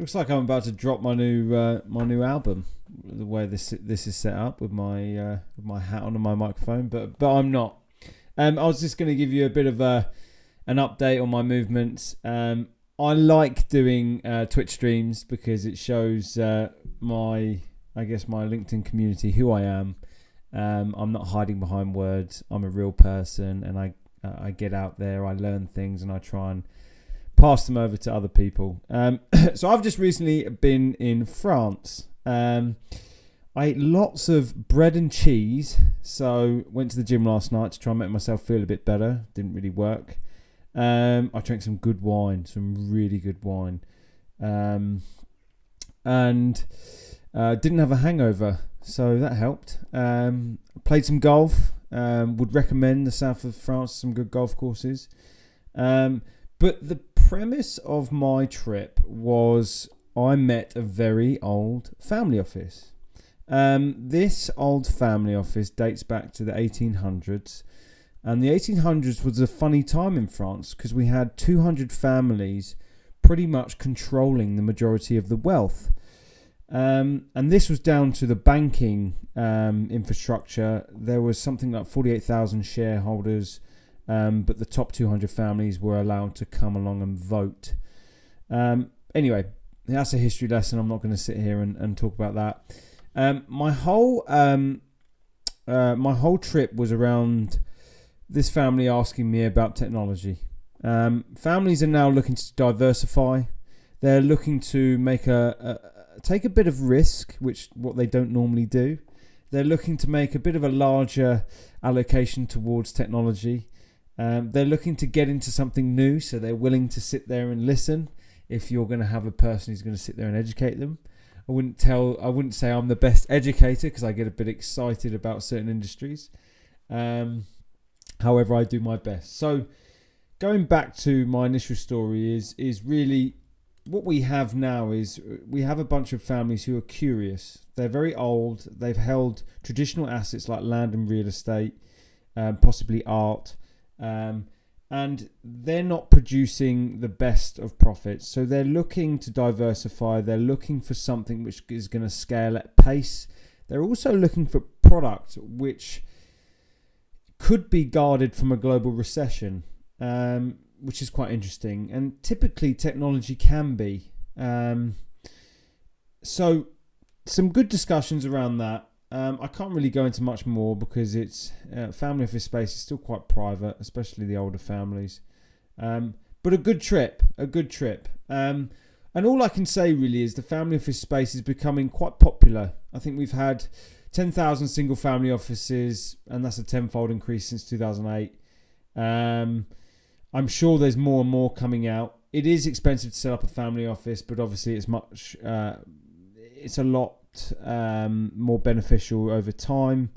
Looks like I'm about to drop my new album. The way this is set up with my hat on and my microphone, but I'm not. I was just going to give you a bit of an update on my movements. I like doing Twitch streams because it shows my LinkedIn community who I am. I'm not hiding behind words. I'm a real person, and I get out there. I learn things, and I try and pass them over to other people. So I've just recently been in France. I ate lots of bread and cheese. So went to the gym last night to try and make myself feel a bit better. Didn't really work. I drank some good wine, some really good wine, and didn't have a hangover, so that helped. Played some golf. Would recommend the south of France, some good golf courses. But the premise of my trip was I met a very old family office. This old family office dates back to the 1800s. And the 1800s was a funny time in France because we had 200 families pretty much controlling the majority of the wealth. And this was down to the banking infrastructure. There was something like 48,000 shareholders. But the top 200 families were allowed to come along and vote. Anyway, that's a history lesson. I'm not going to sit here and talk about that. My whole trip was around this family asking me about technology. Families are now looking to diversify. They're looking to make take a bit of risk, what they don't normally do. They're looking to make a bit of a larger allocation towards technology. They're looking to get into something new, so they're willing to sit there and listen. If you're going to have a person who's going to sit there and educate them, I wouldn't say I'm the best educator because I get a bit excited about certain industries. However, I do my best. So, going back to my initial story is really what we have now is we have a bunch of families who are curious. They're very old. They've held traditional assets like land and real estate, possibly art. And they're not producing the best of profits. So they're looking to diversify. They're looking for something which is going to scale at pace. They're also looking for product which could be guarded from a global recession, which is quite interesting. And typically technology can be. So some good discussions around that. I can't really go into much more because it's family office space is still quite private, especially the older families. But a good trip. And all I can say really is the family office space is becoming quite popular. I think we've had 10,000 single family offices, and that's a tenfold increase since 2008. I'm sure there's more and more coming out. It is expensive to set up a family office, but obviously it's a lot more beneficial over time.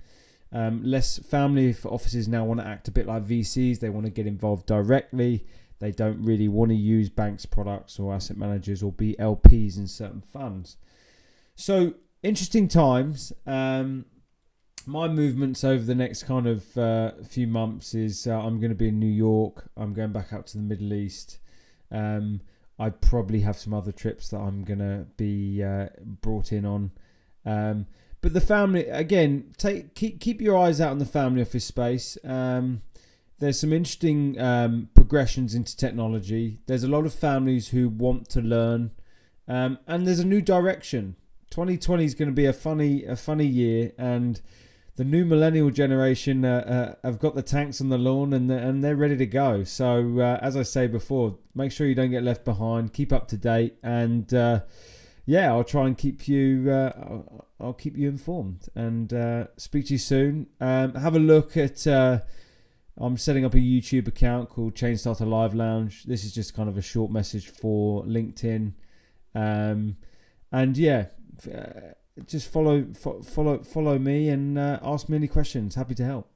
Less family offices now want to act a bit like VCs. They want to get involved directly. They don't really want to use banks' products or asset managers or be LPs in certain funds. So interesting times. My movements over the next kind of few months is I'm going to be in New York. I'm going back out to the Middle East. I probably have some other trips that I'm going to be brought in on. But the family, again, keep your eyes out on the family office space. There's some interesting progressions into technology. There's a lot of families who want to learn. And there's a new direction. 2020 is going to be a funny year, and the new millennial generation have got the tanks on the lawn and they're ready to go. So as I say before, make sure you don't get left behind. Keep up to date, and I'll try and keep you. I'll keep you informed and speak to you soon. Have a look at. I'm setting up a YouTube account called Chainstarter Live Lounge. This is just kind of a short message for LinkedIn, just follow me and ask me any questions. Happy to help.